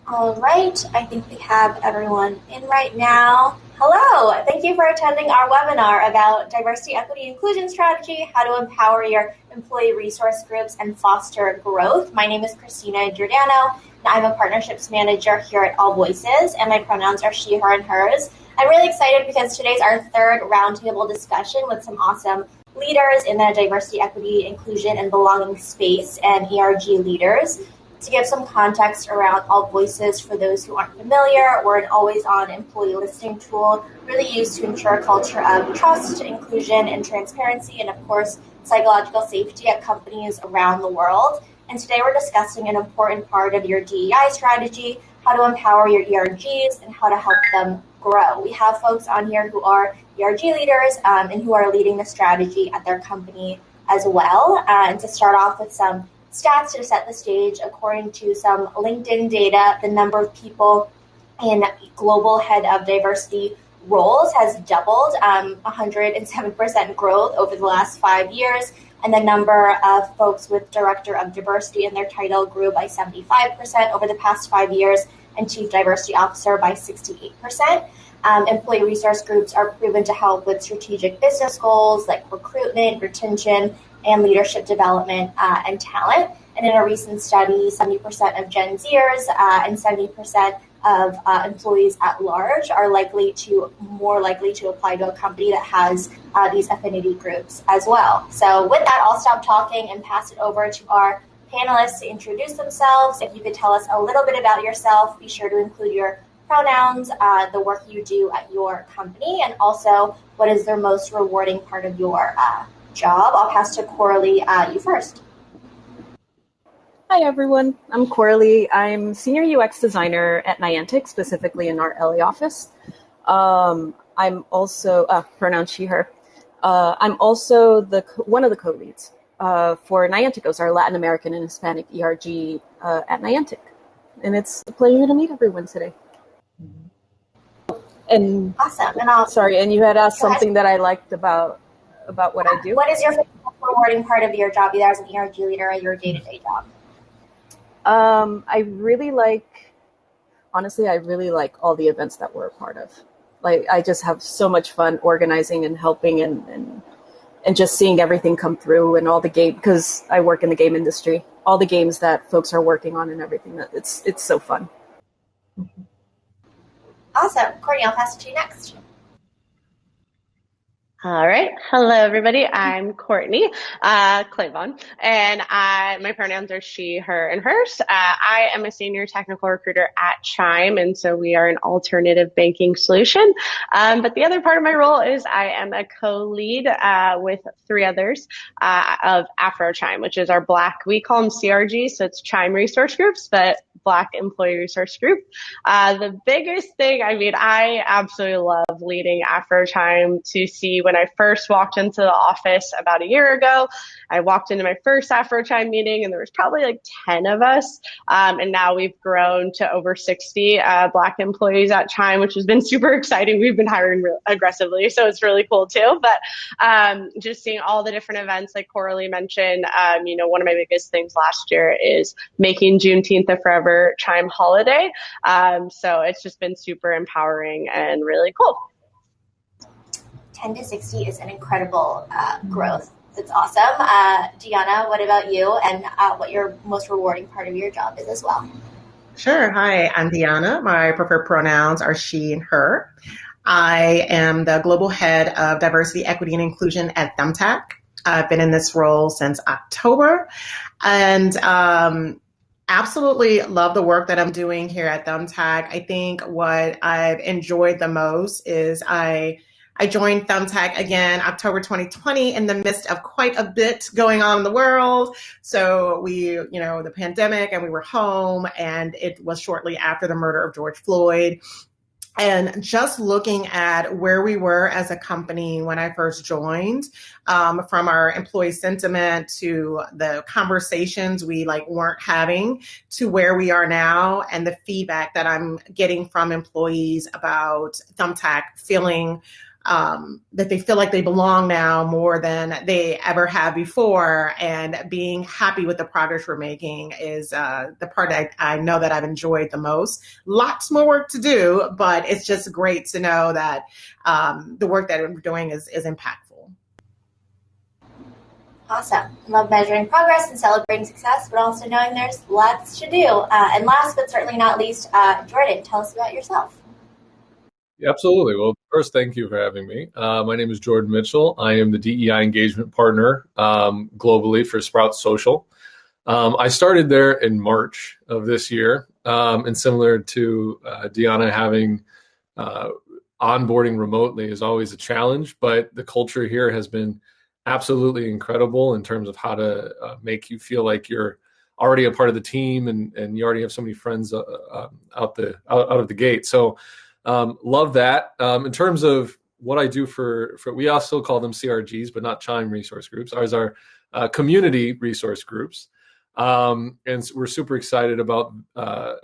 All right, I think we have everyone in right now. Hello, thank you for attending our webinar about diversity, equity, inclusion strategy, how to empower your employee resource groups and foster growth. My name is Christina Giordano, and I'm a partnerships manager here at AllVoices, and my pronouns are she, her, and hers. I'm really excited because today's our third roundtable discussion with some awesome leaders in the diversity, equity, inclusion, and belonging space and ERG leaders. To give some context around AllVoices for those who aren't familiar, we're an always-on employee listing tool really used to ensure a culture of trust, inclusion, and transparency, and of course, psychological safety at companies around the world. And today we're discussing an important part of your DEI strategy, how to empower your ERGs, and how to help them grow. We have folks on here who are ERG leaders and who are leading the strategy at their company as well. And to start off with some stats to set the stage, according to some LinkedIn data, the number of people in global head of diversity roles has doubled, 107% growth over the last 5 years, and the number of folks with director of diversity in their title grew by 75% over the past 5 years, and chief diversity officer by 68%. Employee resource groups are proven to help with strategic business goals like recruitment, retention, and leadership development and talent. And in a recent study, 70% of Gen Zers and 70% of employees at large are more likely to apply to a company that has these affinity groups as well. So with that, I'll stop talking and pass it over to our panelists to introduce themselves. If you could tell us a little bit about yourself, be sure to include your pronouns, the work you do at your company, and also what is the most rewarding part of your job. I'll pass to Coraly, you first. Hi, everyone. I'm Courtney. I'm senior UX designer at Niantic, specifically in our LA office. I'm also, pronoun she, her. I'm also one of the co-leads for Nianticos, our Latin American and Hispanic ERG at Niantic. And it's a pleasure to meet everyone today. And awesome. And you had asked something that I liked about what I do. What is your rewarding part of your job, either as an ERG leader or your day-to-day job? I really like all the events that we're a part of. Like, I just have so much fun organizing and helping and just seeing everything come through, and all the game, because I work in the game industry, all the games that folks are working on and everything. It's so fun. Awesome. Courtney, I'll pass it to you next. All right. Hello, everybody. I'm Courtney Clavon, and my pronouns are she, her, and hers. I am a senior technical recruiter at Chime, and so we are an alternative banking solution. But the other part of my role is I am a co-lead with 3 others of AfroChime, which is our we call them CRGs, so it's Chime Resource Groups, but Black Employee Resource Group. The biggest thing, I absolutely love leading AfroChime. To see when I first walked into the office about a year ago, I walked into my first AfroChime meeting and there was probably like 10 of us. And now we've grown to over 60 Black employees at Chime, which has been super exciting. We've been hiring aggressively, so it's really cool too. But just seeing all the different events like Coraly mentioned, one of my biggest things last year is making Juneteenth a Forever Chime holiday. So it's just been super empowering and really cool. 10 to 60 is an incredible growth. It's awesome. Dionna, what about you, and what your most rewarding part of your job is as well? Sure. Hi, I'm Dionna. My preferred pronouns are she and her. I am the global head of diversity, equity, and inclusion at Thumbtack. I've been in this role since October, and absolutely love the work that I'm doing here at Thumbtack. I think what I've enjoyed the most is I joined Thumbtack again October 2020 in the midst of quite a bit going on in the world. So the pandemic, and we were home, and it was shortly after the murder of George Floyd. And just looking at where we were as a company when I first joined, from our employee sentiment to the conversations we weren't having to where we are now, and the feedback that I'm getting from employees about Thumbtack feeling that they feel like they belong now more than they ever have before. And being happy with the progress we're making is the part I know that I've enjoyed the most. Lots more work to do, but it's just great to know that the work that we're doing is impactful. Awesome. Love measuring progress and celebrating success, but also knowing there's lots to do. And last but certainly not least, Jordan, tell us about yourself. Absolutely. Well, first, thank you for having me. My name is Jordan Mitchell. I am the DEI engagement partner globally for Sprout Social. I started there in March of this year, and similar to Dionna, having onboarding remotely is always a challenge, but the culture here has been absolutely incredible in terms of how to make you feel like you're already a part of the team, and you already have so many friends out of the gate. So love that. In terms of what I do for we also call them CRGs, but not Chime resource groups. Ours are community resource groups. And we're super excited about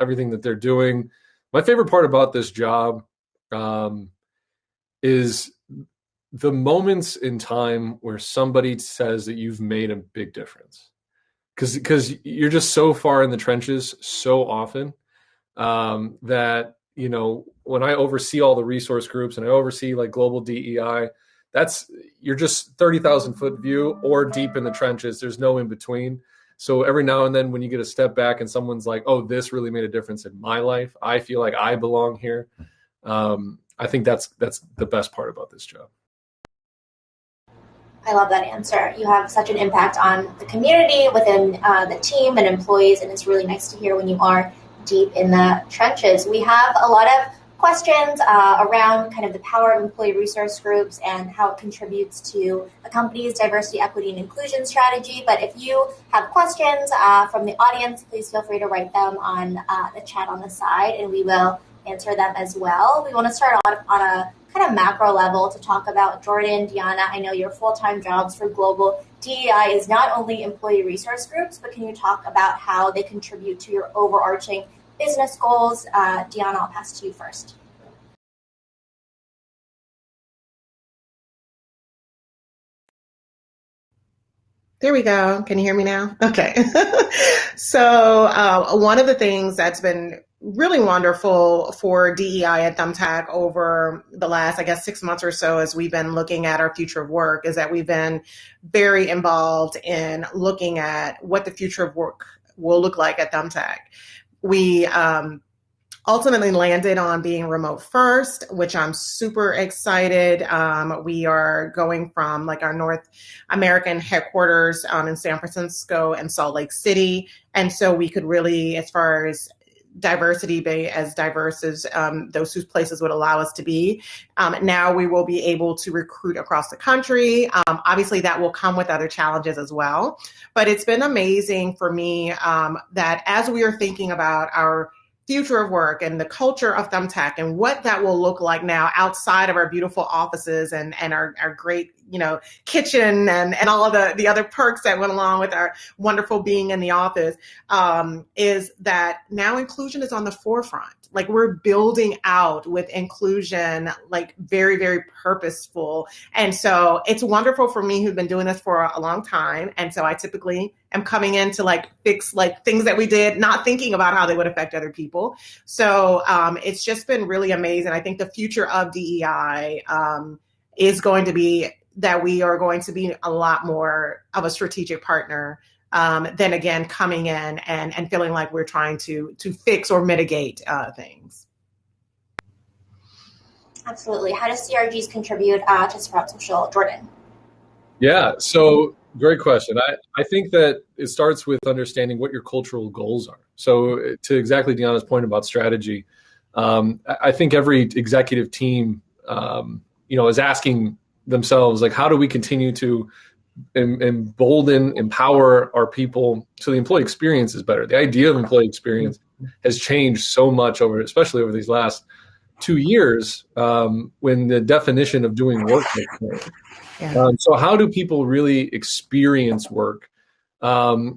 everything that they're doing. My favorite part about this job is the moments in time where somebody says that you've made a big difference. Because you're just so far in the trenches so often that, you know, when I oversee all the resource groups and I oversee like global DEI, you're just 30,000 foot view or deep in the trenches. There's no in between. So every now and then when you get a step back and someone's like, oh, this really made a difference in my life, I feel like I belong here. I think that's the best part about this job. I love that answer. You have such an impact on the community within the team and employees, and it's really nice to hear when you are deep in the trenches. We have a lot of questions around kind of the power of employee resource groups and how it contributes to a company's diversity, equity, and inclusion strategy. But if you have questions from the audience, please feel free to write them on the chat on the side, and we will answer them as well. We want to start off on a kind of macro level to talk about Jordan, Dionna. I know your full-time jobs for global DEI is not only employee resource groups, but can you talk about how they contribute to your overarching business goals? Dionna, I'll pass to you first. There we go. Can you hear me now? Okay. So one of the things that's been really wonderful for DEI at Thumbtack over the last, 6 months or so as we've been looking at our future of work is that we've been very involved in looking at what the future of work will look like at Thumbtack. We ultimately landed on being remote first, which I'm super excited. We are going from like our North American headquarters in San Francisco and Salt Lake City. And so we could really, as far as diversity, be as diverse as those two places would allow us to be. Now we will be able to recruit across the country. Obviously that will come with other challenges as well. But it's been amazing for me that as we are thinking about our future of work and the culture of Thumbtack and what that will look like now outside of our beautiful offices and our great, kitchen and all of the other perks that went along with our wonderful being in the office, is that now inclusion is on the forefront. Like we're building out with inclusion, like very, very purposeful. And so it's wonderful for me who've been doing this for a long time. And so I typically am coming in to like fix like things that we did, not thinking about how they would affect other people. So it's just been really amazing. I think the future of DEI is going to be that we are going to be a lot more of a strategic partner than again coming in and feeling like we're trying to fix or mitigate things. Absolutely. How does CRGs contribute to Sprout Social? Jordan? Yeah, so great question. I think that it starts with understanding what your cultural goals are. So to exactly Deanna's point about strategy, I think every executive team, is asking themselves, like, how do we continue to embolden, empower our people so the employee experience is better? The idea of employee experience has changed so much especially over these last 2 years when the definition of doing work has changed. Yeah. So how do people really experience work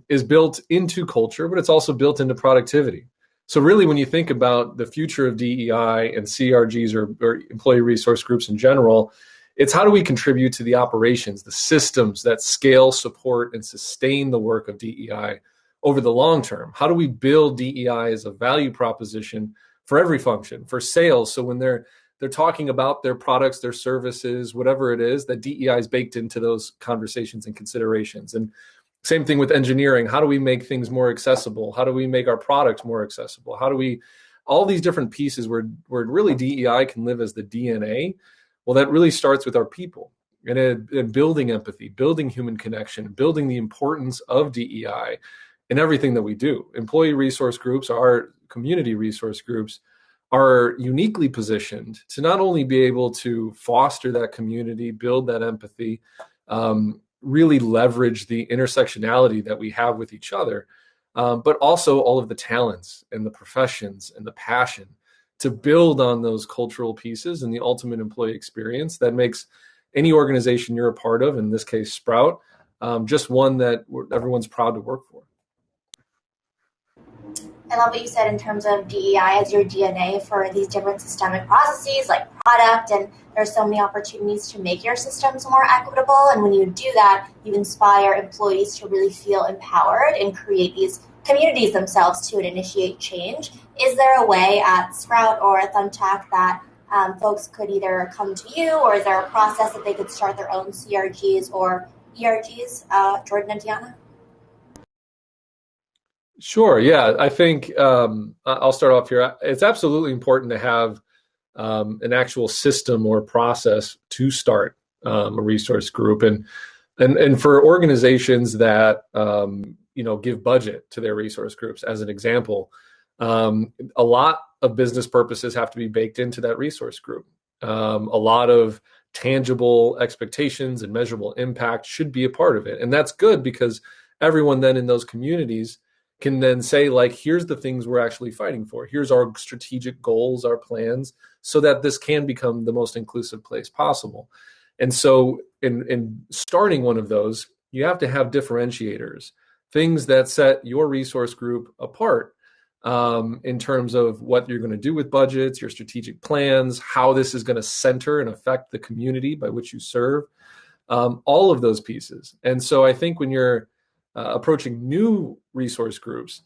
is built into culture, but it's also built into productivity. So really, when you think about the future of DEI and CRGs or employee resource groups in general, It's how do we contribute to the operations, the systems that scale, support, and sustain the work of DEI over the long term? How do we build DEI as a value proposition for every function, for sales? So when they're talking about their products, their services, whatever it is, that DEI is baked into those conversations and considerations. And same thing with engineering. How do we make things more accessible? How do we make our products more accessible? How do we, all these different pieces where really DEI can live as the DNA. Well, that really starts with our people and building empathy, building human connection, building the importance of DEI in everything that we do. Employee resource groups, our community resource groups, are uniquely positioned to not only be able to foster that community, build that empathy, really leverage the intersectionality that we have with each other, but also all of the talents and the professions and the passion to build on those cultural pieces and the ultimate employee experience that makes any organization you're a part of, in this case Sprout, just one that everyone's proud to work for. I love what you said in terms of DEI as your DNA for these different systemic processes like product, and there's so many opportunities to make your systems more equitable. And when you do that, you inspire employees to really feel empowered and create these communities themselves to initiate change. Is there a way at Sprout or at Thumbtack that folks could either come to you, or is there a process that they could start their own CRGs or ERGs, Jordan and Dionna? Sure. Yeah, I think I'll start off here. It's absolutely important to have an actual system or process to start a resource group, and for organizations that give budget to their resource groups, as an example, a lot of business purposes have to be baked into that resource group. A lot of tangible expectations and measurable impact should be a part of it, and that's good because everyone then in those communities can then say, like, here's the things we're actually fighting for. Here's our strategic goals, our plans, so that this can become the most inclusive place possible. And so in starting one of those, you have to have differentiators, things that set your resource group apart in terms of what you're going to do with budgets, your strategic plans, how this is going to center and affect the community by which you serve, all of those pieces. And so I think when you're approaching new resource groups,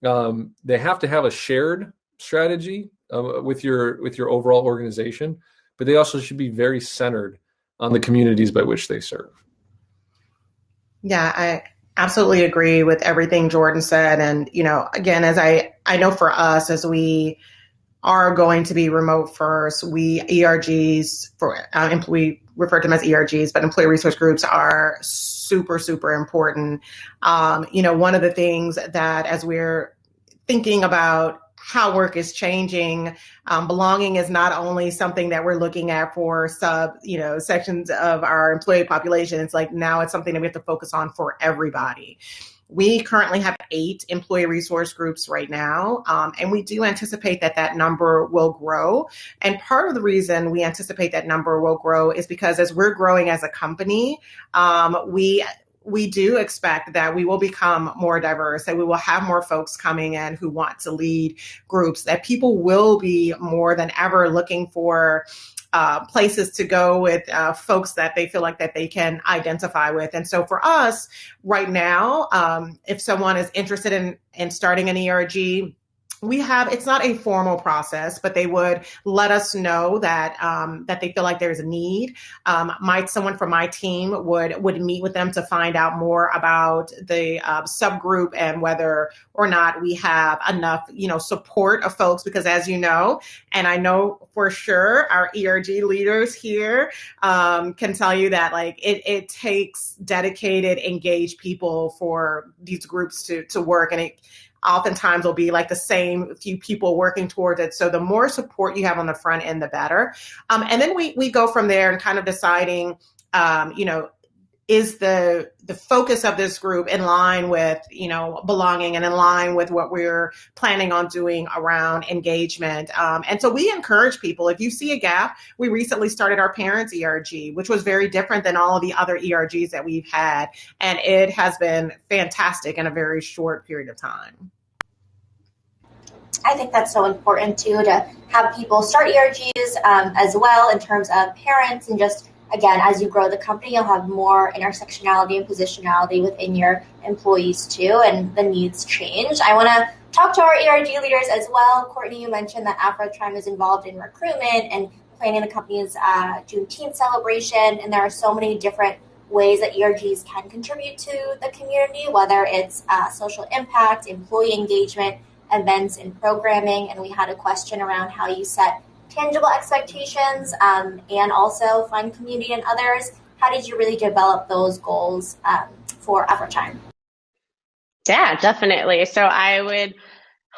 they have to have a shared strategy with your overall organization, but they also should be very centered on the communities by which they serve. Yeah, I absolutely agree with everything Jordan said. And, again, as I know for us, as we are going to be remote first, we ERGs, we refer to them as ERGs, but employee resource groups are super, super important. One of the things that as we're thinking about how work is changing, belonging is not only something that we're looking at for sections of our employee population. It's like now it's something that we have to focus on for everybody. We currently have 8 employee resource groups right now, and we do anticipate that number will grow. And part of the reason we anticipate that number will grow is because as we're growing as a company, we do expect that we will become more diverse, that we will have more folks coming in who want to lead groups, that people will be more than ever looking for places to go with folks that they feel like that they can identify with. And so for us right now, if someone is interested in starting an ERG, it's not a formal process, but they would let us know that that they feel like there's a need. Someone from my team would meet with them to find out more about the subgroup and whether or not we have enough, support of folks. Because as you know, and I know for sure, our ERG leaders here can tell you that it takes dedicated, engaged people for these groups to work, and it oftentimes will be like the same few people working towards it. So the more support you have on the front end, the better. And then we go from there and kind of deciding, is the focus of this group in line with, belonging and in line with what we're planning on doing around engagement. And so we encourage people, if you see a gap, we recently started our parents ERG, which was very different than all of the other ERGs that we've had. And it has been fantastic in a very short period of time. I think that's so important too, to have people start ERGs as well in terms of parents and just again, as you grow the company, you'll have more intersectionality and positionality within your employees too, and the needs change. I want to talk to our ERG leaders as well. Courtney, you mentioned that AfroChime is involved in recruitment and planning the company's Juneteenth celebration, and there are so many different ways that ERGs can contribute to the community, whether it's social impact, employee engagement, events, and programming. And we had a question around how you set tangible expectations and also find community in others. How did you really develop those goals for AfroChime? Yeah, definitely. So I would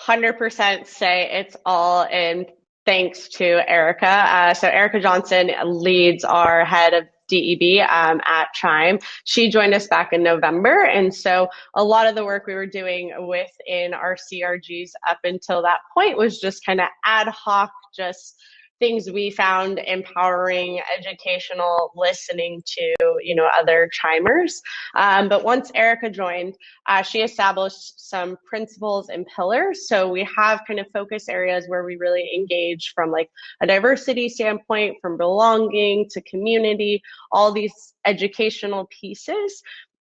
100% say it's all in thanks to Erica. So Erica Johnson leads our head of DEB at Chime. She joined us back in November. And so a lot of the work we were doing within our CRGs up until that point was just kind of ad hoc, just things we found empowering, educational, listening to, other chimers. But once Erica joined, she established some principles and pillars. So we have kind of focus areas where we really engage from like a diversity standpoint, from belonging to community, all these educational pieces.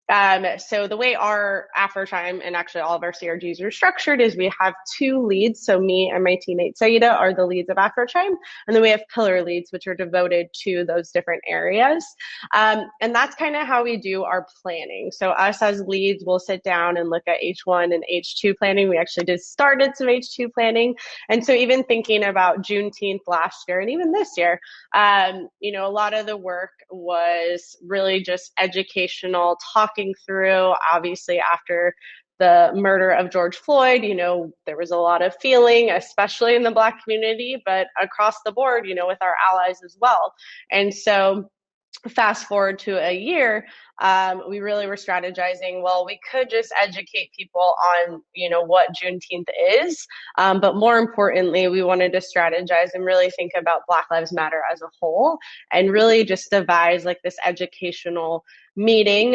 So the way our AfroChime and actually all of our CRGs are structured is we have two leads. So me and my teammate Saida are the leads of AfroChime. And then we have pillar leads, which are devoted to those different areas. And that's kind of how we do our planning. So us as leads will sit down and look at H1 and H2 planning. We actually just started some H2 planning. And so even thinking about Juneteenth last year and even this year, a lot of the work was really just educational, talking through, obviously after the murder of George Floyd, there was a lot of feeling, especially in the Black community, but across the board, with our allies as well. And so fast forward to a year, we really were strategizing, well, we could just educate people on, what Juneteenth is. But more importantly, we wanted to strategize and really think about Black Lives Matter as a whole and really just devise like this educational meeting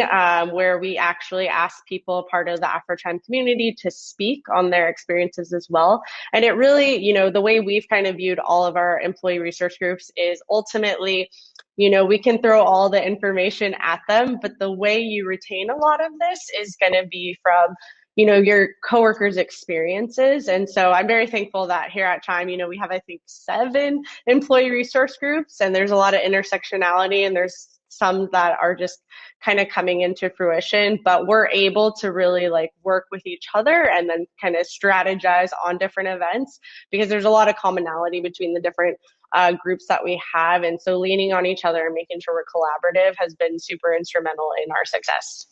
where we actually ask people, part of the AfroChime community, to speak on their experiences as well. And it really, the way we've kind of viewed all of our employee resource groups is ultimately, we can throw all the information at them, but the way you retain a lot of this is going to be from, your coworkers' experiences. And so I'm very thankful that here at Chime, we have, I think, 7 employee resource groups, and there's a lot of intersectionality, and there's some that are just kind of coming into fruition, but we're able to really like work with each other and then kind of strategize on different events because there's a lot of commonality between the different groups that we have. And so leaning on each other and making sure we're collaborative has been super instrumental in our success.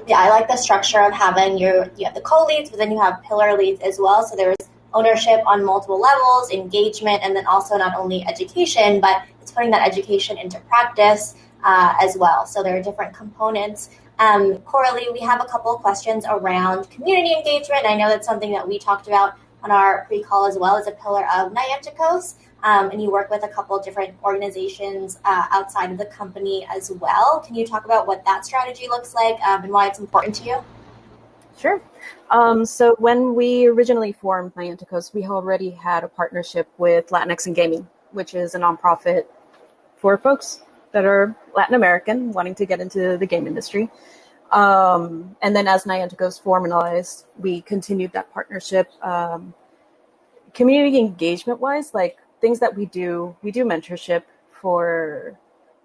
Yeah, I like the structure of having you have the co-leads, but then you have pillar leads as well. So there's ownership on multiple levels, engagement, and then also not only education, but it's putting that education into practice as well. So there are different components. Coraly, we have a couple of questions around community engagement. I know that's something that we talked about on our pre-call as well as a pillar of Nianticos. And you work with a couple of different organizations outside of the company as well. Can you talk about what that strategy looks like and why it's important to you? Sure. So when we originally formed Nianticos, we already had a partnership with Latinx in Gaming, which is a nonprofit for folks that are Latin American wanting to get into the game industry. And then as Nianticos formalized, we continued that partnership. Community engagement-wise, like things that we do mentorship for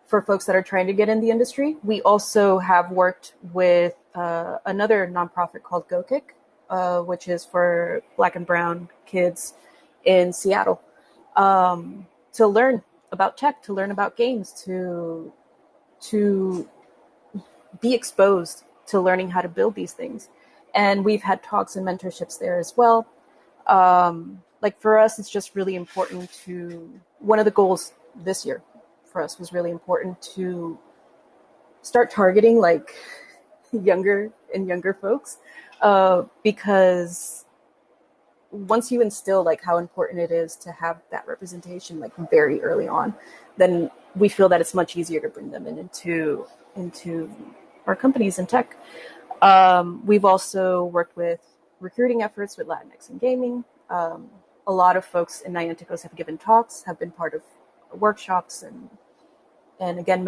folks that are trying to get in the industry. We also have worked with another nonprofit called Go Kick, which is for Black and Brown kids in Seattle, to learn about tech, to learn about games, to be exposed to learning how to build these things. And we've had talks and mentorships there as well. Like for us, it's just really important one of the goals this year for us was really important to start targeting like younger folks, because once you instill like how important it is to have that representation like very early on, then we feel that it's much easier to bring them into our companies in tech. We've also worked with recruiting efforts with Latinx in Gaming. A lot of folks in Nianticos have given talks, have been part of workshops and And again,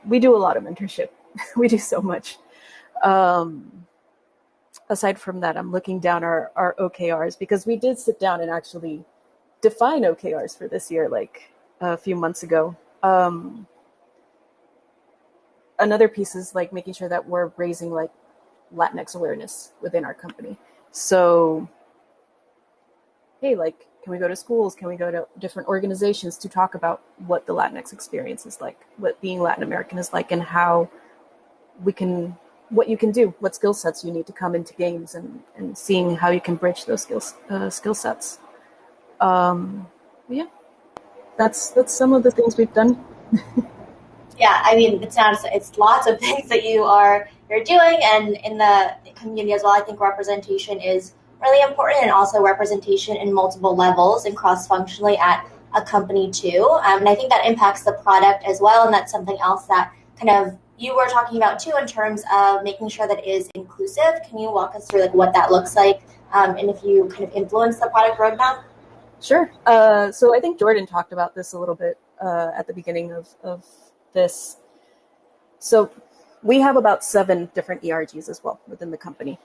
we do a lot of mentorship. We do so much. Aside from that, I'm looking down our OKRs, because we did sit down and actually define OKRs for this year, like a few months ago. Another piece is like making sure that we're raising like Latinx awareness within our company. So, hey, like, can we go to schools? Can we go to different organizations to talk about what the Latinx experience is like, what being Latin American is like, and how what you can do, what skill sets you need to come into games, and seeing how you can bridge those skill sets. Yeah, that's some of the things we've done. Yeah, I mean, it's lots of things that you're doing, and in the community as well. I think representation is really important, and also representation in multiple levels and cross-functionally at a company too. And I think that impacts the product as well, and that's something else that kind of you were talking about too, in terms of making sure that it is inclusive. Can you walk us through like what that looks like, and if you kind of influence the product roadmap? Sure. So I think Jordan talked about this a little bit at the beginning of this. So we have about 7 different ERGs as well within the company,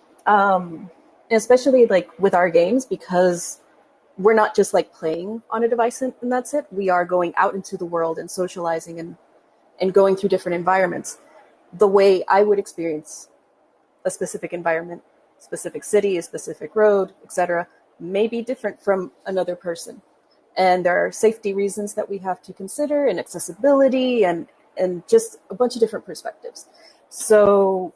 especially like with our games, because we're not just like playing on a device and that's it. We are going out into the world and socializing and going through different environments. The way I would experience a specific environment, specific city, a specific road, etc., may be different from another person. And there are safety reasons that we have to consider, and accessibility, and just a bunch of different perspectives. So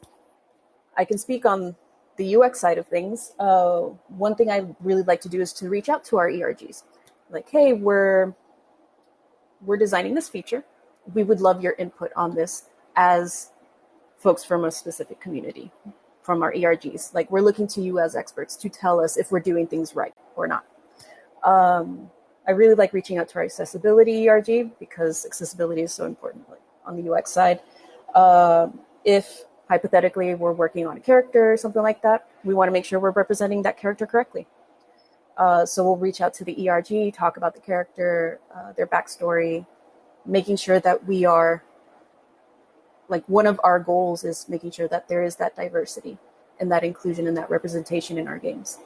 I can speak on the UX side of things. One thing I really like to do is to reach out to our ERGs. Like, hey, we're designing this feature. We would love your input on this as folks from a specific community, from our ERGs. Like, we're looking to you as experts to tell us if we're doing things right or not. I really like reaching out to our accessibility ERG, because accessibility is so important, like on the UX side. If hypothetically we're working on a character or something like that, we want to make sure we're representing that character correctly. So we'll reach out to the ERG, talk about the character, their backstory, making sure that we are, like, one of our goals is making sure that there is that diversity and that inclusion and that representation in our games.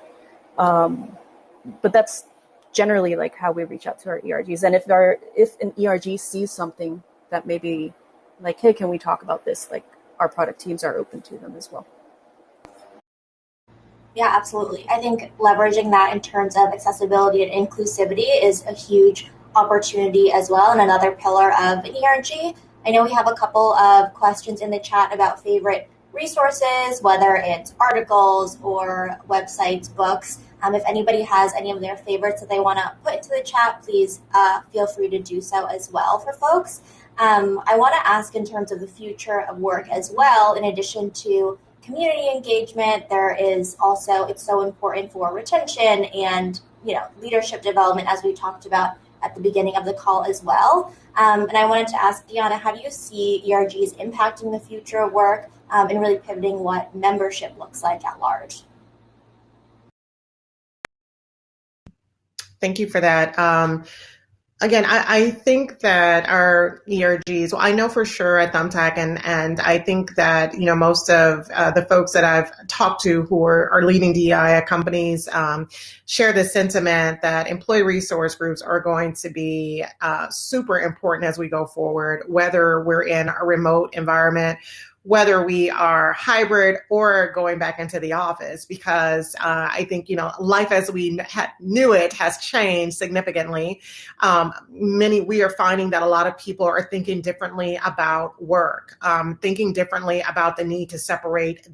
But that's generally like how we reach out to our ERGs. And if an ERG sees something that maybe like, hey, can we talk about this? Like, our product teams are open to them as well. Yeah, absolutely. I think leveraging that in terms of accessibility and inclusivity is a huge opportunity as well, and another pillar of an ERG. I know we have a couple of questions in the chat about favorite resources, whether it's articles or websites, books. If anybody has any of their favorites that they want to put into the chat, please feel free to do so as well for folks. I want to ask, in terms of the future of work as well, in addition to community engagement, there is also, it's so important for retention and, leadership development, as we talked about at the beginning of the call as well. And I wanted to ask Dionna, how do you see ERGs impacting the future of work, and really pivoting what membership looks like at large? Thank you for that. Again, I think that our ERGs, well, I know for sure at Thumbtack, and I think that, most of the folks that I've talked to who are leading DEI at companies share the sentiment that employee resource groups are going to be super important as we go forward, whether we're in a remote environment, whether we are hybrid or going back into the office, because I think, life as we knew it has changed significantly. We are finding that a lot of people are thinking differently about work, thinking differently about the need to separate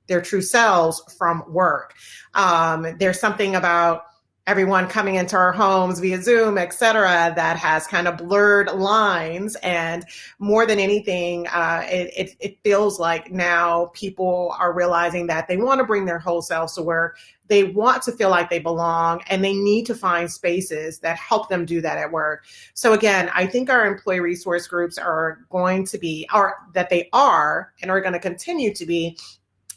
their true selves from work. There's something about everyone coming into our homes via Zoom, et cetera, that has kind of blurred lines. And more than anything, it feels like now people are realizing that they want to bring their whole selves to work. They want to feel like they belong, and they need to find spaces that help them do that at work. So again, I think our employee resource groups are going to be, and are going to continue to be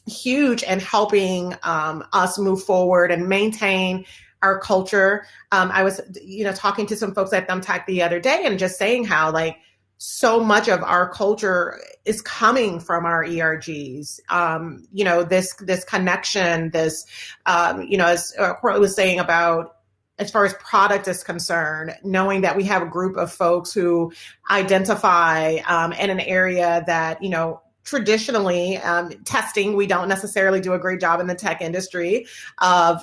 huge in helping us move forward and maintain our culture. I was, talking to some folks at Thumbtack the other day and just saying how, like, so much of our culture is coming from our ERGs. This connection, as Courtney was saying about, as far as product is concerned, knowing that we have a group of folks who identify in an area that, traditionally testing, we don't necessarily do a great job in the tech industry of,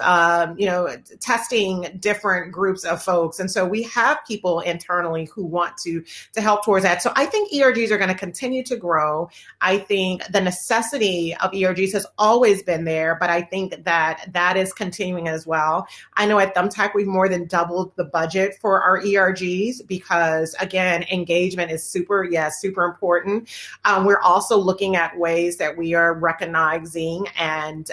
testing different groups of folks. And so we have people internally who want to help towards that. So I think ERGs are going to continue to grow. I think the necessity of ERGs has always been there, but I think that is continuing as well. I know at Thumbtack, we've more than doubled the budget for our ERGs because, again, engagement is super important. We're also looking at ways that we are recognizing and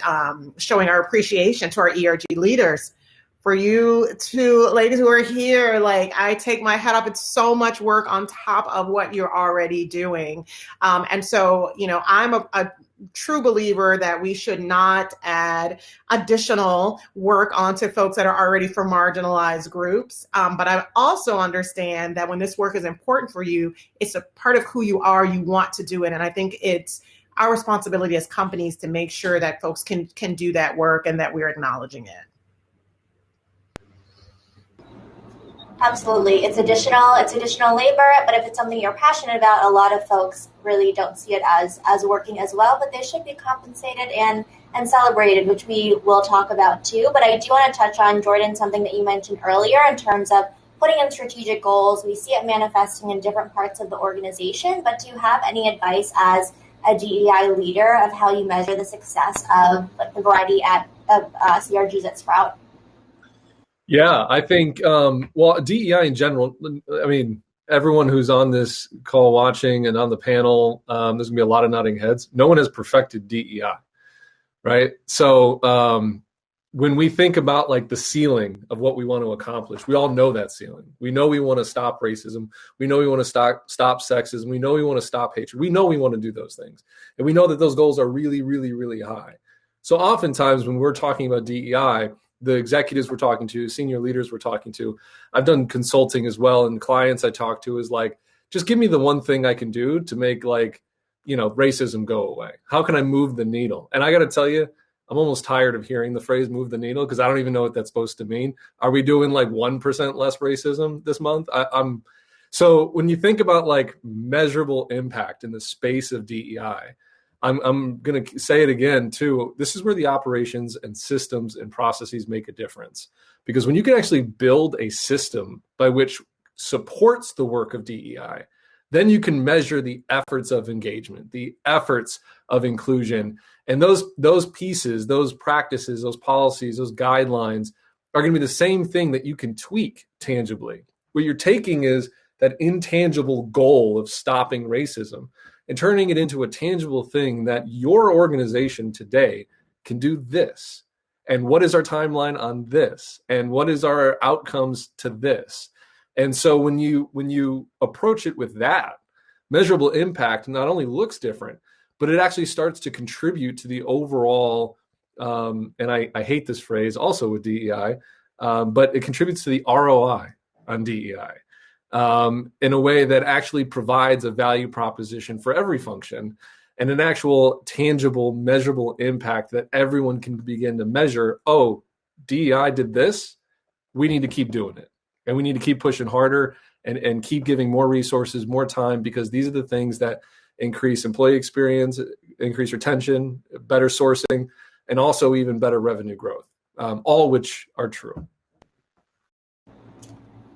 showing our appreciation to our ERG leaders. For you two ladies who are here, I take my hat off. It's so much work on top of what you're already doing. And so, I'm a true believer that we should not add additional work onto folks that are already from marginalized groups. But I also understand that when this work is important for you, it's a part of who you are, you want to do it. And I think it's our responsibility as companies to make sure that folks can do that work and that we're acknowledging it. Absolutely. It's additional labor, but if it's something you're passionate about, a lot of folks really don't see it as working as well, but they should be compensated and celebrated, which we will talk about too. But I do want to touch on, Jordan, something that you mentioned earlier in terms of putting in strategic goals. We see it manifesting in different parts of the organization, but do you have any advice as a DEI leader of how you measure the success of the variety of CRGs at Sprout? Yeah, I think, DEI in general, I mean, everyone who's on this call watching and on the panel, there's going to be a lot of nodding heads. No one has perfected DEI, right? So when we think about the ceiling of what we want to accomplish, we all know that ceiling. We know we want to stop racism. We know we want to stop sexism. We know we want to stop hatred. We know we want to do those things. And we know that those goals are really, really, really high. So oftentimes when we're talking about DEI, the executives we're talking to, senior leaders we're talking to, I've done consulting as well, and clients I talk to is just give me the one thing I can do to make racism go away. How can I move the needle? And I got to tell you, I'm almost tired of hearing the phrase move the needle because I don't even know what that's supposed to mean. Are we doing 1% less racism this month? So when you think about measurable impact in the space of DEI, I'm going to say it again, too. This is where the operations and systems and processes make a difference. Because when you can actually build a system by which supports the work of DEI, then you can measure the efforts of engagement, the efforts of inclusion. And those pieces, those practices, those policies, those guidelines are going to be the same thing that you can tweak tangibly. What you're taking is that intangible goal of stopping racism and turning it into a tangible thing that your organization today can do this. And what is our timeline on this? And what is our outcomes to this? And so when you approach it with that, measurable impact not only looks different, but it actually starts to contribute to the overall, and I hate this phrase also with DEI, but it contributes to the ROI on DEI. In a way that actually provides a value proposition for every function and an actual tangible, measurable impact that everyone can begin to measure. Oh, DEI did this. We need to keep doing it. And we need to keep pushing harder and keep giving more resources, more time, because these are the things that increase employee experience, increase retention, better sourcing, and also even better revenue growth, all which are true.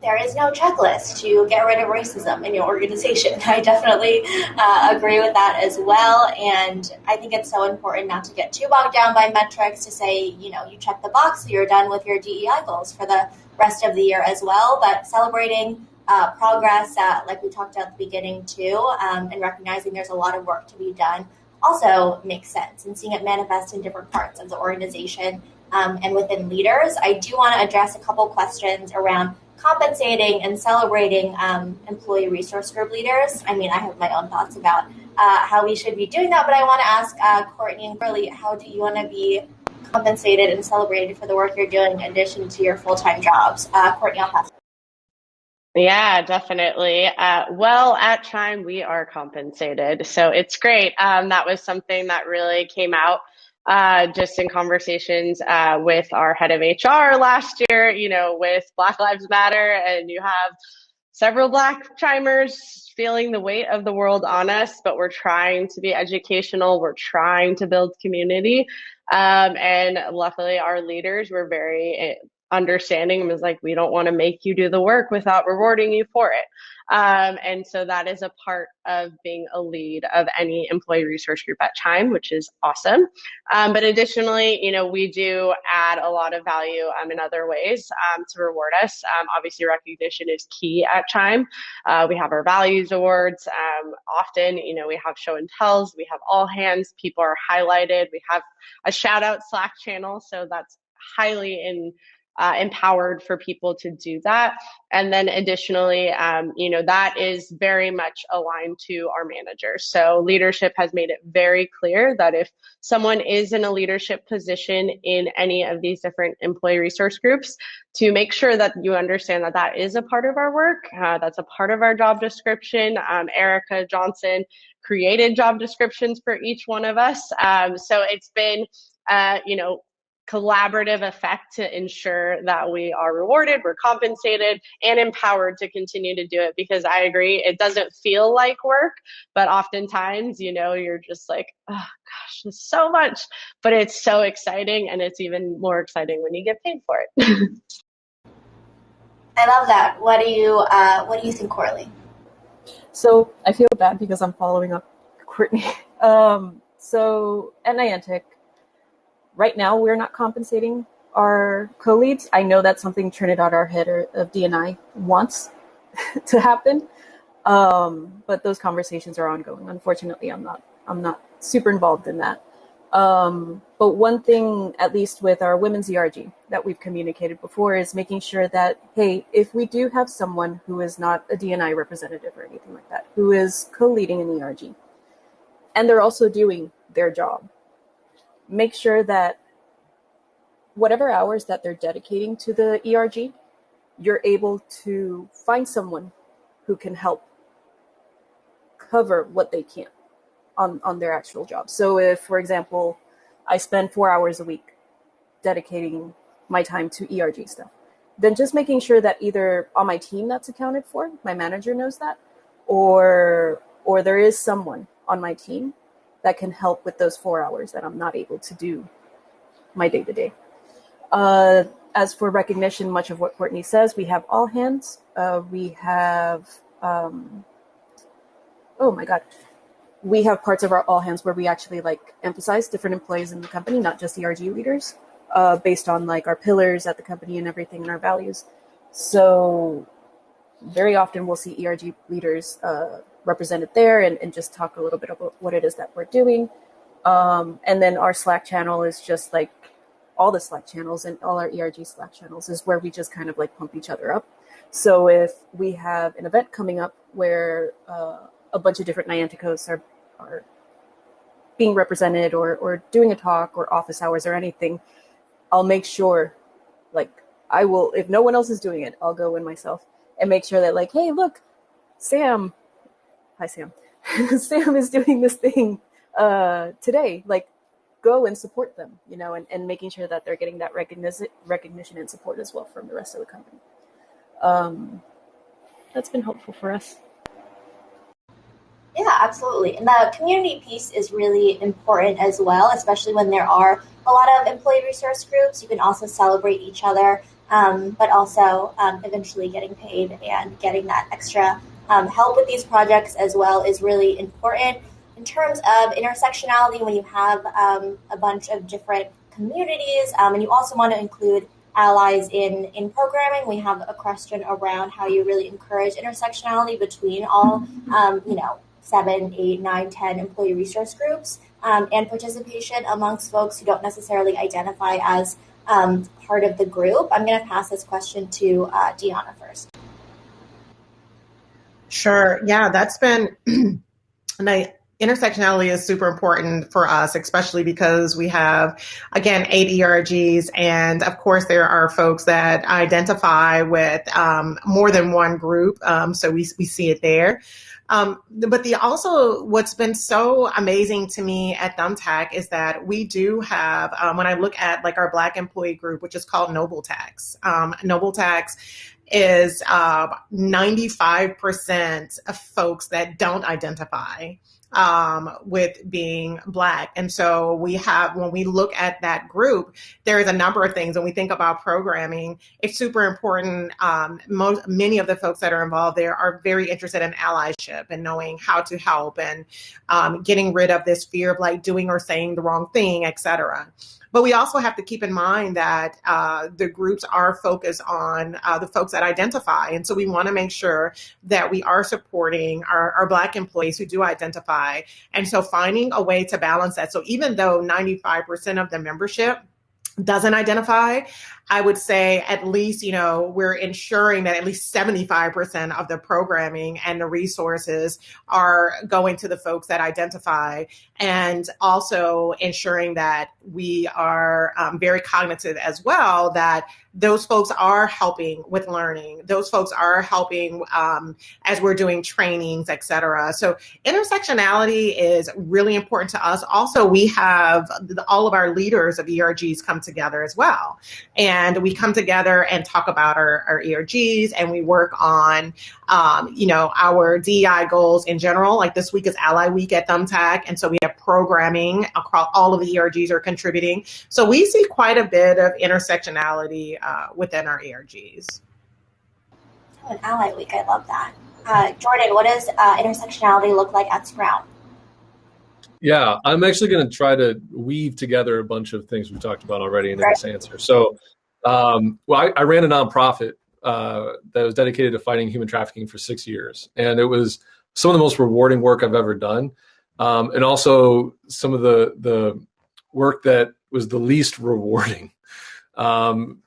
There is no checklist to get rid of racism in your organization. I definitely agree with that as well. And I think it's so important not to get too bogged down by metrics to say, you check the box, so you're done with your DEI goals for the rest of the year as well. But celebrating progress, like we talked about at the beginning too, and recognizing there's a lot of work to be done also makes sense, and seeing it manifest in different parts of the organization and within leaders. I do want to address a couple questions around compensating and celebrating employee resource group leaders. I mean, I have my own thoughts about how we should be doing that, but I want to ask Courtney and Coraly, how do you want to be compensated and celebrated for the work you're doing in addition to your full-time jobs? Courtney, I'll pass. Yeah, definitely. Well, at Chime, we are compensated, so it's great. That was something that really came out just in conversations with our head of HR last year, with Black Lives Matter, and you have several Black Chimers feeling the weight of the world on us, but we're trying to be educational, we're trying to build community. And luckily, our leaders were very understanding, was like, we don't want to make you do the work without rewarding you for it. And so that is a part of being a lead of any employee resource group at Chime, which is awesome. But additionally, we do add a lot of value in other ways to reward us. Obviously, recognition is key at Chime. We have our values awards. Often, we have show and tells. We have all hands. People are highlighted. We have a shout out Slack channel. So that's highly empowered for people to do that. And then additionally, that is very much aligned to our managers. So leadership has made it very clear that if someone is in a leadership position in any of these different employee resource groups, to make sure that you understand that that is a part of our work, that's a part of our job description. Erica Johnson created job descriptions for each one of us. So it's been, collaborative effect to ensure that we are rewarded, we're compensated, and empowered to continue to do it. Because I agree, it doesn't feel like work, but oftentimes, you're just like, oh gosh, there's so much, but it's so exciting, and it's even more exciting when you get paid for it. I love that. What do you think, Coraly? So I feel bad because I'm following up Courtney. So at Niantic, right now, we're not compensating our co-leads. I know that's something Trinidad, our head of D&I, wants to happen, but those conversations are ongoing. Unfortunately, I'm not super involved in that. But one thing, at least with our women's ERG that we've communicated before, is making sure that, hey, if we do have someone who is not a D&I representative or anything like that, who is co-leading an ERG, and they're also doing their job, make sure that whatever hours that they're dedicating to the ERG, you're able to find someone who can help cover what they can on their actual job. So if, for example, I spend 4 hours a week dedicating my time to ERG stuff, then just making sure that either on my team that's accounted for, my manager knows that, or there is someone on my team that can help with those 4 hours that I'm not able to do my day-to-day. As for recognition, much of what Courtney says, we have all hands. We have, we have parts of our all hands where we actually emphasize different employees in the company, not just ERG leaders, based on our pillars at the company and everything and our values. So very often we'll see ERG leaders represented there and just talk a little bit about what it is that we're doing. And then our Slack channel is just all the Slack channels and all our ERG Slack channels is where we just kind of pump each other up. So if we have an event coming up where a bunch of different Nianticos are being represented or doing a talk or office hours or anything, I'll make sure, I will, if no one else is doing it, I'll go in myself and make sure that hey, look, Sam, hi Sam, Sam is doing this thing today, go and support them, and making sure that they're getting that recognition and support as well from the rest of the company. That's been helpful for us. Yeah, absolutely. And the community piece is really important as well, especially when there are a lot of employee resource groups. You can also celebrate each other, but also eventually getting paid and getting that extra help with these projects as well is really important. In terms of intersectionality, when you have a bunch of different communities, and you also want to include allies in programming, we have a question around how you really encourage intersectionality between all, 7, 8, 9, 10 employee resource groups, and participation amongst folks who don't necessarily identify as part of the group. I'm going to pass this question to Dionna first. Sure. Yeah, that's been intersectionality is super important for us, especially because we have, again, 8 ERGs. And of course, there are folks that identify with more than one group. So we see it there. But what's been so amazing to me at Thumbtack is that we do have, when I look at like our Black employee group, which is called Noble Tax. Noble Tax is 95% of folks that don't identify with being Black. And so when we look at that group, there is a number of things. When we think about programming, it's super important. Many of the folks that are involved there are very interested in allyship and knowing how to help and getting rid of this fear of like doing or saying the wrong thing, et cetera. But we also have to keep in mind that the groups are focused on the folks that identify. And so we want to make sure that we are supporting our Black employees who do identify. And so finding a way to balance that. So even though 95% of the membership doesn't identify, I would say at least, we're ensuring that at least 75% of the programming and the resources are going to the folks that identify, and also ensuring that we are very cognitive as well that those folks are helping with learning. Those folks are helping as we're doing trainings, et cetera. So intersectionality is really important to us. Also, we have all of our leaders of ERGs come together as well. And we come together and talk about our ERGs, and we work on, our DEI goals in general. Like this week is Ally Week at Thumbtack. And so we have programming across all of the ERGs are contributing. So we see quite a bit of intersectionality within our ERGs. Oh, an Ally Week. I love that. Jordan, what does intersectionality look like at Sprout? Yeah, I'm actually going to try to weave together a bunch of things we've talked about already in this answer. So, I ran a nonprofit that was dedicated to fighting human trafficking for 6 years. And it was some of the most rewarding work I've ever done. And also some of the work that was the least rewarding,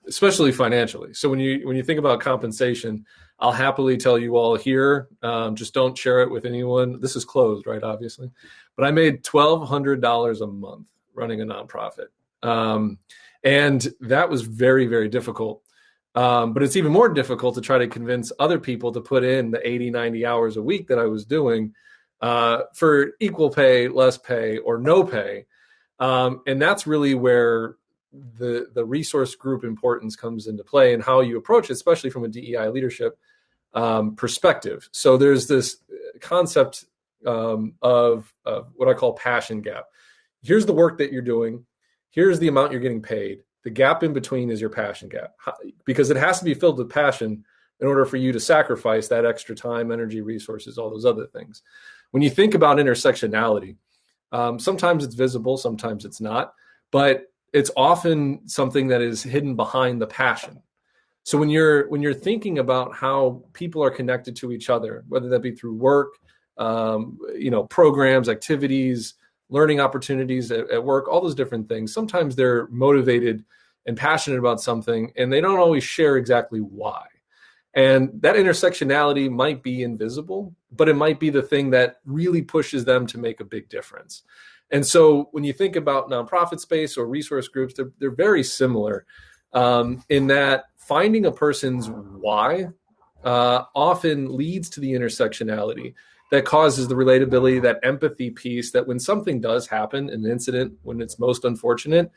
especially financially. So when you think about compensation, I'll happily tell you all here, just don't share it with anyone. This is closed, right? Obviously. But I made $1,200 a month running a nonprofit. And that was very, very difficult. But it's even more difficult to try to convince other people to put in the 80, 90 hours a week that I was doing for equal pay, less pay, or no pay. And that's really where the resource group importance comes into play and how you approach it, especially from a DEI leadership perspective. So there's this concept of what I call passion gap. Here's the work that you're doing. Here's the amount you're getting paid. The gap in between is your passion gap, because it has to be filled with passion in order for you to sacrifice that extra time, energy, resources, all those other things. When you think about intersectionality, sometimes it's visible, sometimes it's not, but it's often something that is hidden behind the passion. So when you're thinking about how people are connected to each other, whether that be through work, programs, activities, learning opportunities at work, all those different things, sometimes they're motivated and passionate about something, and they don't always share exactly why. And that intersectionality might be invisible, but it might be the thing that really pushes them to make a big difference. And so when you think about nonprofit space or resource groups, they're very similar in that finding a person's why often leads to the intersectionality that causes the relatability, that empathy piece, that when something does happen, an incident, when it's most unfortunate,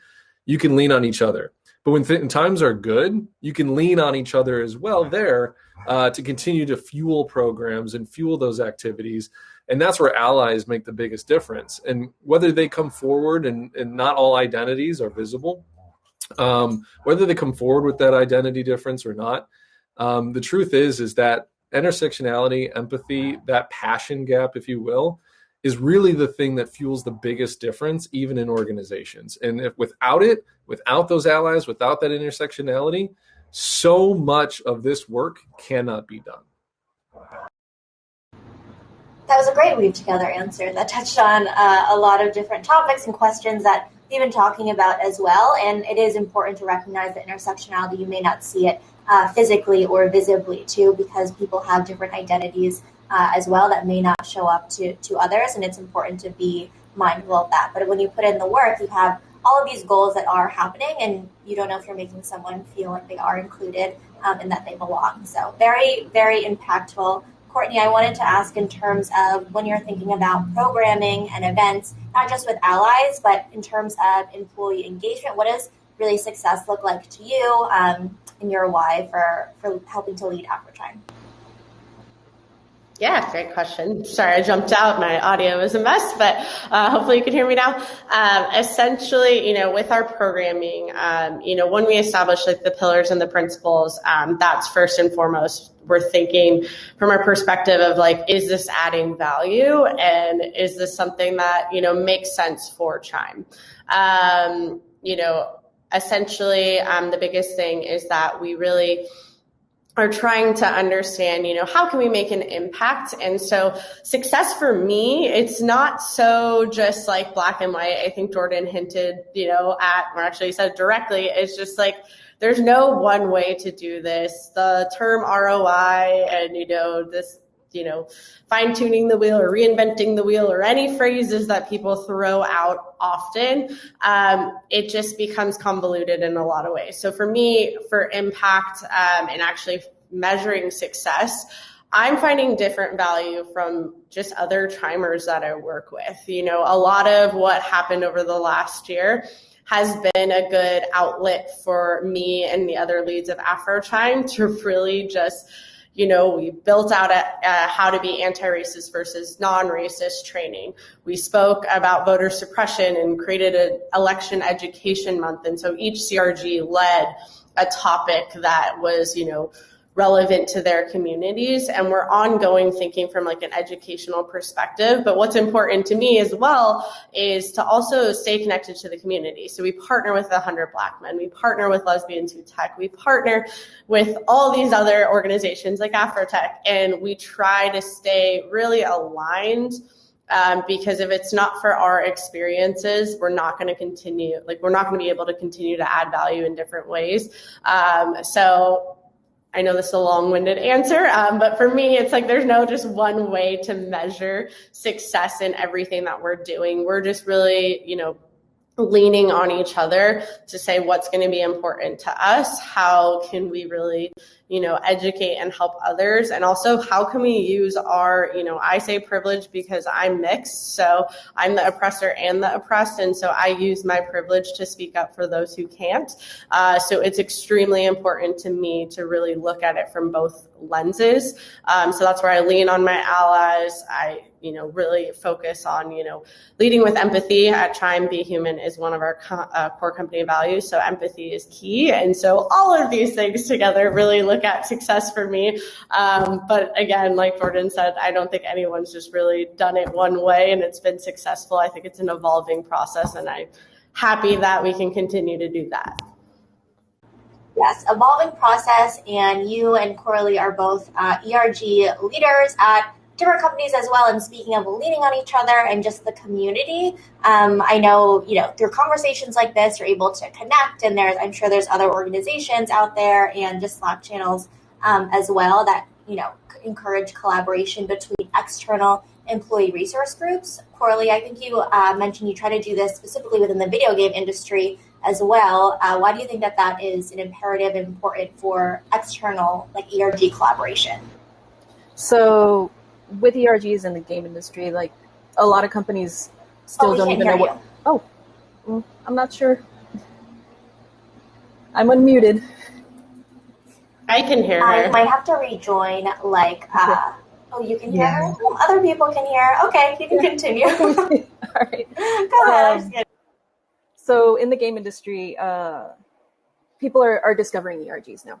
you can lean on each other. But when times are good, you can lean on each other as well there to continue to fuel programs and fuel those activities. And that's where allies make the biggest difference. And whether they come forward and not all identities are visible, whether they come forward with that identity difference or not, the truth is that intersectionality, empathy, that passion gap, if you will, is really the thing that fuels the biggest difference, even in organizations. And if without those allies, without that intersectionality, so much of this work cannot be done. That was a great weave together answer that touched on a lot of different topics and questions that we've been talking about as well. And it is important to recognize that intersectionality, you may not see it physically or visibly too, because people have different identities as well that may not show up to others, and it's important to be mindful of that. But when you put in the work, you have all of these goals that are happening, and you don't know if you're making someone feel like they are included and that they belong. So very, very impactful. Courtney, I wanted to ask in terms of when you're thinking about programming and events, not just with allies, but in terms of employee engagement, what does really success look like to you in your why for helping to lead AfroChime? Yeah, great question. Sorry, I jumped out. My audio is a mess, but hopefully you can hear me now. Essentially, with our programming, when we establish like the pillars and the principles, that's first and foremost. We're thinking from our perspective of like, is this adding value, and is this something that makes sense for Chime? Essentially, the biggest thing is that we really are trying to understand, how can we make an impact? And so success for me, it's not so just like black and white. I think Jordan hinted, or actually said directly, it's just like, there's no one way to do this. The term ROI and, this, fine tuning the wheel or reinventing the wheel or any phrases that people throw out often, it just becomes convoluted in a lot of ways. So for me, for impact and actually measuring success, I'm finding different value from just other Chimers that I work with. A lot of what happened over the last year has been a good outlet for me and the other leads of AfroChime to really just we built out how to be anti-racist versus non-racist training. We spoke about voter suppression and created an election education month. And so each CRG led a topic that was, relevant to their communities. And we're ongoing thinking from like an educational perspective. But what's important to me as well is to also stay connected to the community. So we partner with 100 Black Men. We partner with Lesbians Who Tech. We partner with all these other organizations like Afrotech. And we try to stay really aligned because if it's not for our experiences, we're not going to continue, we're not going to be able to continue to add value in different ways. So I know this is a long-winded answer, but for me, it's like there's no just one way to measure success in everything that we're doing. We're just really, leaning on each other to say what's going to be important to us. How can we really, educate and help others? And also how can we use our, I say privilege because I'm mixed. So I'm the oppressor and the oppressed. And so I use my privilege to speak up for those who can't. So it's extremely important to me to really look at it from both lenses. So that's where I lean on my allies. I really focus on, leading with empathy. At Chime, Be Human is one of our core company values. So empathy is key. And so all of these things together really look at success for me. But again, like Jordan said, I don't think anyone's just really done it one way and it's been successful. I think it's an evolving process, and I'm happy that we can continue to do that. Yes, evolving process, and you and Coraly are both ERG leaders at different companies as well. And speaking of leaning on each other and just the community, I know, through conversations like this, you're able to connect, and I'm sure there's other organizations out there and just Slack channels as well that, encourage collaboration between external employee resource groups. Coraly, I think you mentioned you try to do this specifically within the video game industry as well. Why do you think that is an imperative and important for external ERG collaboration? So with ERGs in the game industry, a lot of companies still don't even know what. Oh, I'm not sure. I'm unmuted. I can hear her. I might have to rejoin. Oh, you can hear her? Other people can hear. Okay, you can continue. All right. Go ahead. So in the game industry, people are discovering ERGs now.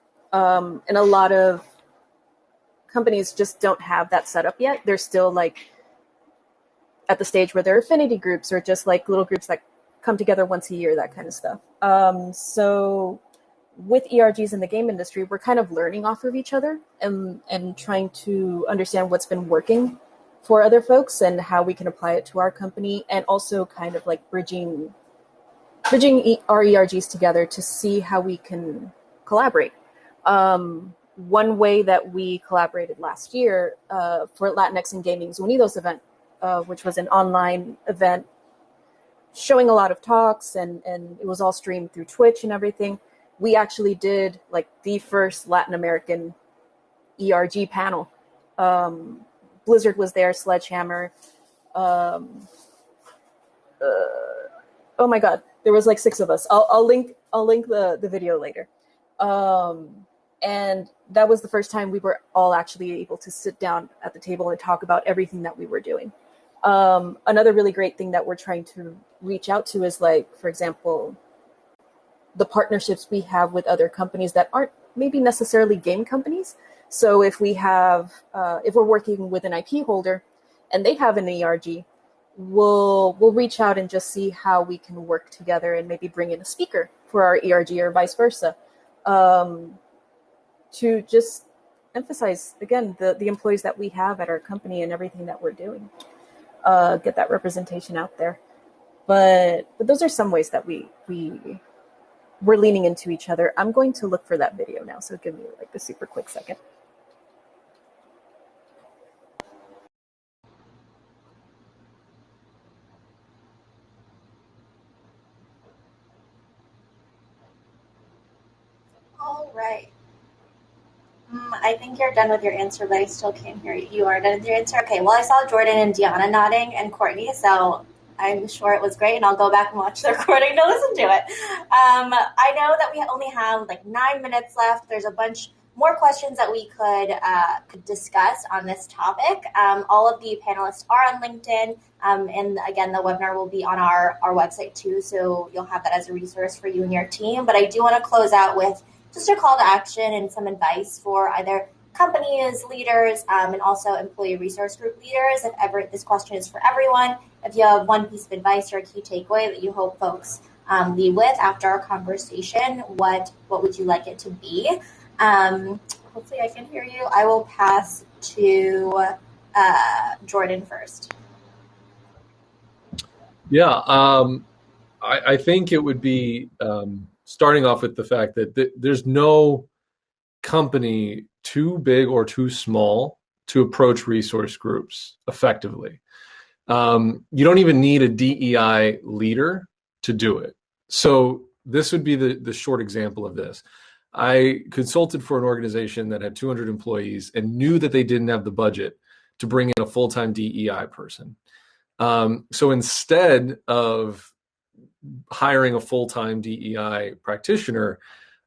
And a lot of companies just don't have that set up yet. They're still at the stage where they're affinity groups or just little groups that come together once a year, that kind of stuff. So with ERGs in the game industry, we're kind of learning off of each other and trying to understand what's been working for other folks and how we can apply it to our company, and also kind of bridging our ERGs together to see how we can collaborate. one way that we collaborated last year for Latinx in Gaming's Unidos event, which was an online event showing a lot of talks, and it was all streamed through Twitch and everything. We actually did like the first Latin American ERG panel. Blizzard was there, Sledgehammer. Oh my God, there was like 6 of us. I'll link the video later. And that was the first time we were all actually able to sit down at the table and talk about everything that we were doing. Another really great thing that we're trying to reach out to is, like, for example, the partnerships we have with other companies that aren't maybe necessarily game companies. So if we have, if we're working with an IP holder and they have an ERG, we'll reach out and just see how we can work together and maybe bring in a speaker for our ERG or vice versa, to just emphasize, again, the employees that we have at our company and everything that we're doing, get that representation out there. But those are some ways that we're leaning into each other. I'm going to look for that video now, so give me like a super quick second. All right. I think you're done with your answer, but I still can't hear you. You are done with your answer? Okay, well, I saw Jordan and Dionna nodding and Courtney, so I'm sure it was great, and I'll go back and watch the recording to listen to it. I know that we only have like 9 minutes left. There's a bunch more questions that we could discuss on this topic. All of the panelists are on LinkedIn, and again, the webinar will be on our website too, so you'll have that as a resource for you and your team. But I do want to close out with just a call to action and some advice for either companies, leaders, and also employee resource group leaders. If ever this question is for everyone, if you have one piece of advice or a key takeaway that you hope folks leave with after our conversation, what would you like it to be? Hopefully I can hear you. I will pass to Jordan first. Yeah, I think it would be starting off with the fact that there's no company too big or too small to approach resource groups effectively. You don't even need a DEI leader to do it. So this would be the short example of this. I consulted for an organization that had 200 employees and knew that they didn't have the budget to bring in a full-time DEI person. So instead of hiring a full-time DEI practitioner,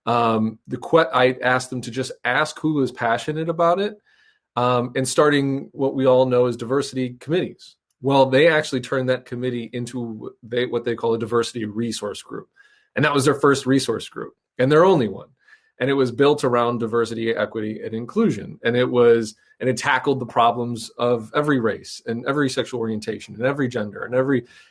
I asked them to just ask who is passionate about it, and starting what we all know as diversity committees. Well, they actually turned that committee into what they call a diversity resource group. And that was their first resource group and their only one. And it was built around diversity, equity, and inclusion. And it tackled the problems of every race and every sexual orientation and every gender and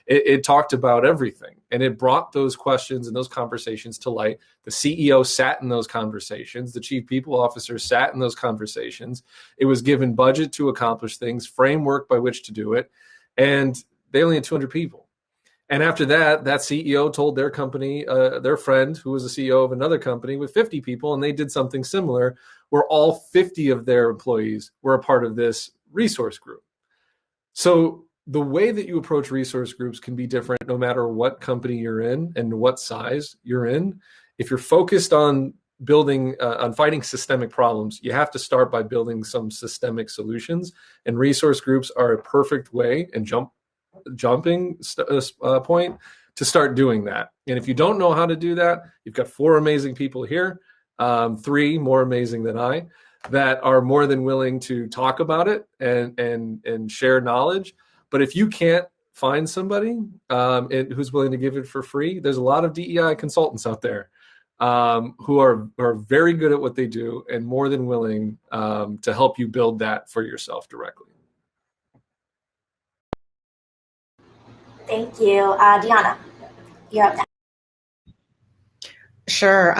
it talked about everything. And it brought those questions and those conversations to light. The CEO sat in those conversations. The chief people officer sat in those conversations. It was given budget to accomplish things, framework by which to do it. And they only had 200 people. And after that CEO told their company, their friend, who was the CEO of another company with 50 people, and they did something similar, where all 50 of their employees were a part of this resource group. So the way that you approach resource groups can be different no matter what company you're in and what size you're in. If you're focused on on fighting systemic problems, you have to start by building some systemic solutions. And resource groups are a perfect way and jumping point to start doing that. And if you don't know how to do that, you've got 4 amazing people here, 3 more amazing than I, that are more than willing to talk about it and share knowledge. But if you can't find somebody who's willing to give it for free, there's a lot of DEI consultants out there who are very good at what they do and more than willing to help you build that for yourself directly. Thank you. Dionna, you're up next. Sure.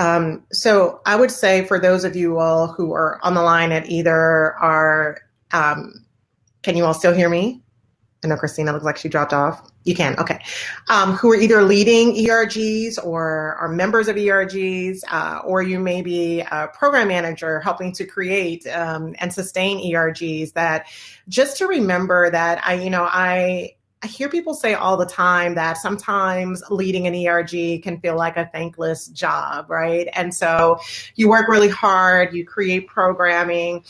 So I would say for those of you all who are on the line at either can you all still hear me? I know Christina looks like she dropped off. You can, okay. Who are either leading ERGs or are members of ERGs, or you may be a program manager helping to create and sustain ERGs. That just to remember that I hear people say all the time that sometimes leading an ERG can feel like a thankless job, right? And so you work really hard, you create programming.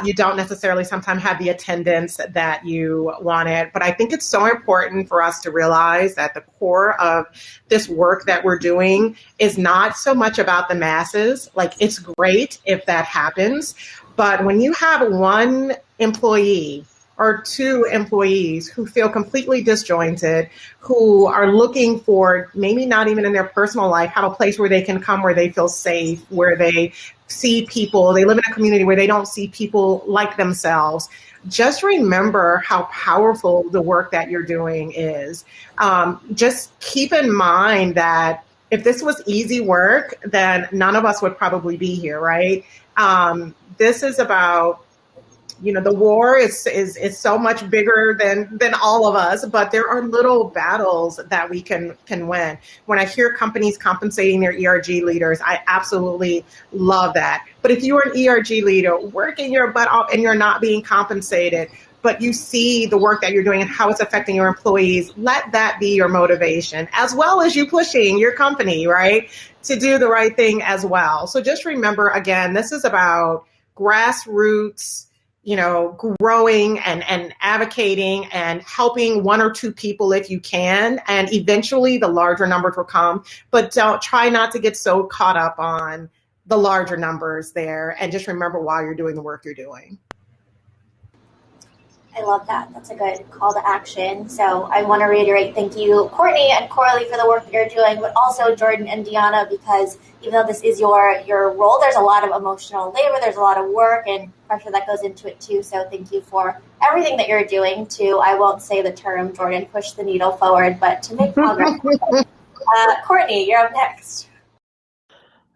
You don't necessarily sometimes have the attendance that you wanted, but I think it's so important for us to realize that the core of this work that we're doing is not so much about the masses. Like, it's great if that happens, but when you have one employee or two employees who feel completely disjointed, who are looking for, maybe not even in their personal life, have a place where they can come, where they feel safe, where they see people, they live in a community where they don't see people like themselves. Just remember how powerful the work that you're doing is. Just keep in mind that if this was easy work, then none of us would probably be here, right? This is about, the war is so much bigger than all of us, but there are little battles that we can win. When I hear companies compensating their ERG leaders, I absolutely love that. But if you are an ERG leader working your butt off and you're not being compensated, but you see the work that you're doing and how it's affecting your employees, let that be your motivation, as well as you pushing your company, right, to do the right thing as well. So just remember, again, this is about grassroots, growing and advocating and helping one or two people if you can. And eventually the larger numbers will come, but try not to get so caught up on the larger numbers there. And just remember why you're doing the work you're doing. I love that. That's a good call to action. So I want to reiterate, thank you, Courtney and Coraly, for the work that you're doing, but also Jordan and Dionna, because even though this is your role, there's a lot of emotional labor, there's a lot of work and pressure that goes into it too. So thank you for everything that you're doing to, I won't say the term, Jordan, push the needle forward, but to make progress. Courtney, you're up next.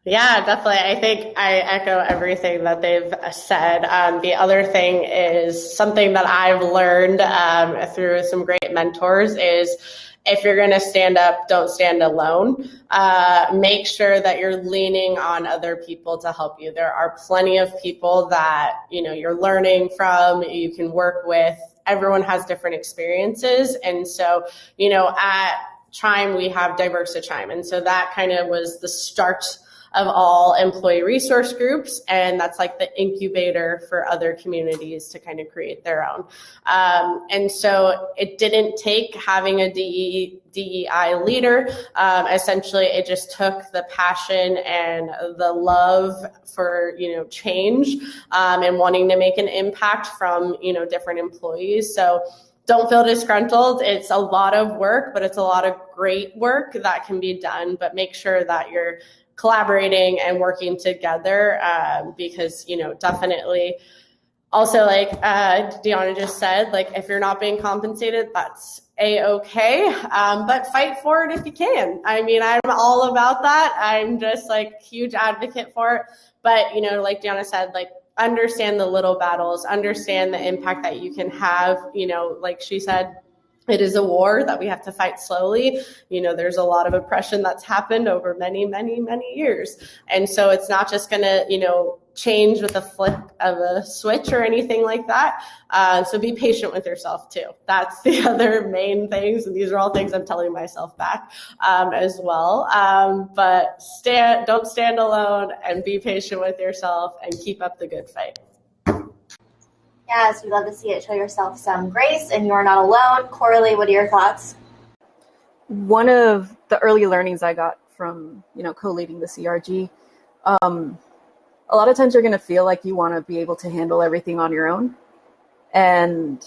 Yeah, definitely. I think I echo everything that they've said. The other thing is something that I've learned through some great mentors is if you're going to stand up, don't stand alone. Make sure that you're leaning on other people to help you. There are plenty of people that, you're learning from, you can work with. Everyone has different experiences. And so, at Chime, we have AfroChime. And so that kind of was the start of all employee resource groups. And that's like the incubator for other communities to kind of create their own. And so it didn't take having a DEI leader. Essentially, it just took the passion and the love for, change and wanting to make an impact from, different employees. So don't feel disgruntled. It's a lot of work, but it's a lot of great work that can be done. But make sure that you're collaborating and working together because, definitely also like Dionna just said, like if you're not being compensated, that's A-okay, but fight for it if you can. I mean, I'm all about that. I'm just like huge advocate for it. But, like Dionna said, like understand the little battles, understand the impact that you can have, like she said, it is a war that we have to fight slowly. There's a lot of oppression that's happened over many, many, many years. And so it's not just going to, change with a flip of a switch or anything like that. So be patient with yourself too. That's the other main things. And these are all things I'm telling myself back as well. But don't stand alone and be patient with yourself and keep up the good fight. Yes, we love to see it. Show yourself some grace, and you are not alone. Coraly, what are your thoughts? One of the early learnings I got from, co-leading the CRG, a lot of times you're going to feel like you want to be able to handle everything on your own, and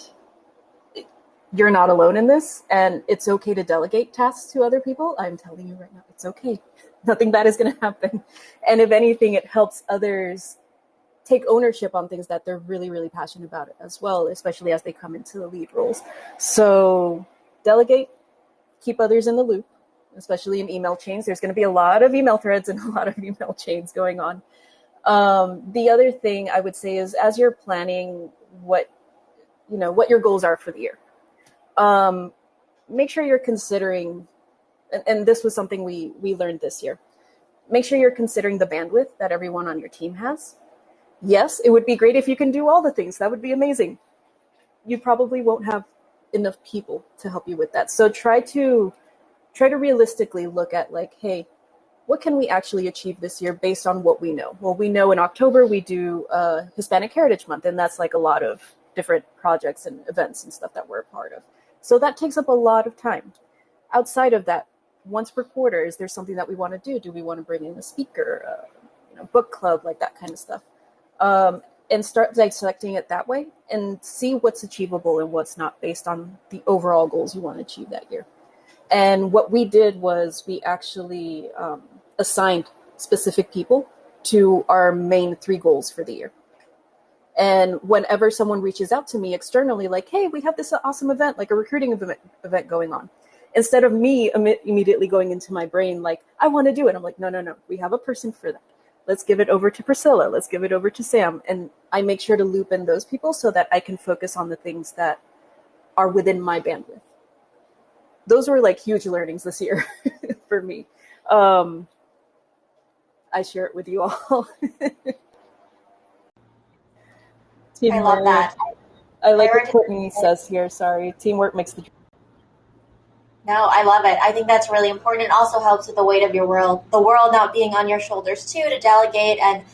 you're not alone in this, and it's okay to delegate tasks to other people. I'm telling you right now, it's okay. Nothing bad is going to happen. And if anything, it helps others take ownership on things that they're really, really passionate about it as well, especially as they come into the lead roles. So delegate, keep others in the loop, especially in email chains. There's going to be a lot of email threads and a lot of email chains going on. The other thing I would say is as you're planning what your goals are for the year, Make sure you're considering, and this was something we learned this year, make sure you're considering the bandwidth that everyone on your team has. Yes, it would be great if you can do all the things. That would be amazing. You probably won't have enough people to help you with that. So try to realistically look at like, hey, what can we actually achieve this year based on what we know? Well, we know in October we do Hispanic Heritage Month, and that's like a lot of different projects and events and stuff that we're a part of. So that takes up a lot of time. Outside of that, once per quarter, is there something that we want to do? Do we want to bring in a speaker, book club, like that kind of stuff? And start dissecting it that way and see what's achievable and what's not based on the overall goals you want to achieve that year. And what we did was we actually assigned specific people to our main 3 goals for the year. And whenever someone reaches out to me externally, like, hey, we have this awesome event, like a recruiting event going on, instead of me immediately going into my brain, like, I want to do it. I'm like, no, we have a person for that. Let's give it over to Priscilla. Let's give it over to Sam. And I make sure to loop in those people so that I can focus on the things that are within my bandwidth. Those were like huge learnings this year for me. I share it with you all. I love that. I like what Courtney says here. Sorry. Teamwork makes the dream. No, I love it. I think that's really important. It also helps with the weight of the world not being on your shoulders too, to delegate and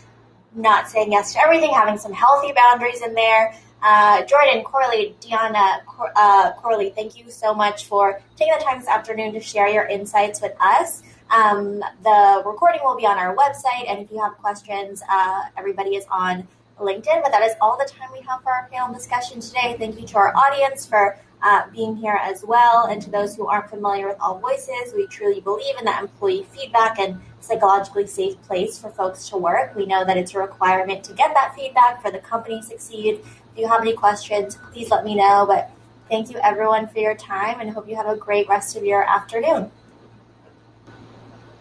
not saying yes to everything, having some healthy boundaries in there. Jordan, Coraly, Dionna, Coraly, thank you so much for taking the time this afternoon to share your insights with us. The recording will be on our website, and if you have questions, everybody is on LinkedIn. But that is all the time we have for our panel discussion today. Thank you to our audience for being here as well. And to those who aren't familiar with AllVoices, we truly believe in that employee feedback and psychologically safe place for folks to work. We know that it's a requirement to get that feedback for the company to succeed. If you have any questions, please let me know. But thank you everyone for your time, and hope you have a great rest of your afternoon.